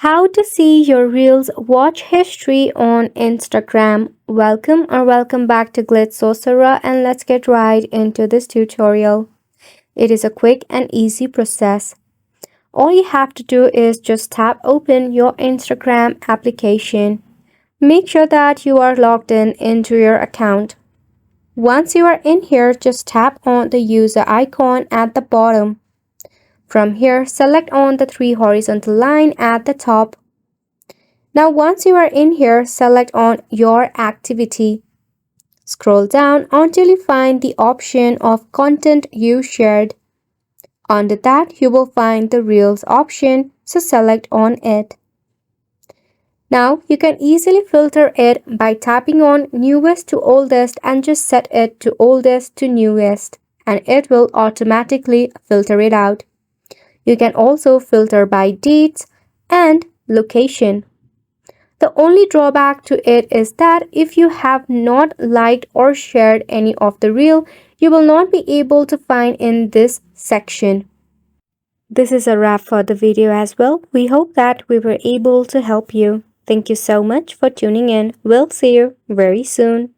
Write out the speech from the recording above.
How to see your Reels watch history on Instagram. Welcome back to Glitz Sorcerer, and let's get right into this tutorial. It is a quick and easy process. All you have to do is just tap open your Instagram application. Make sure that you are logged in into your account. Once you are in here, just tap on the user icon at the bottom. From here, select on the three horizontal line at the top. Now once you are in here, select on your activity. Scroll down until you find the option of content you shared. Under that, you will find the Reels option, so select on it. Now you can easily filter it by tapping on newest to oldest and just set it to oldest to newest, and it will automatically filter it out. You can also filter by dates and location. The only drawback to it is that if you have not liked or shared any of the reel, you will not be able to find in this section. This is a wrap for the video as well. We hope that we were able to help you. Thank you so much for tuning in. We'll see you very soon.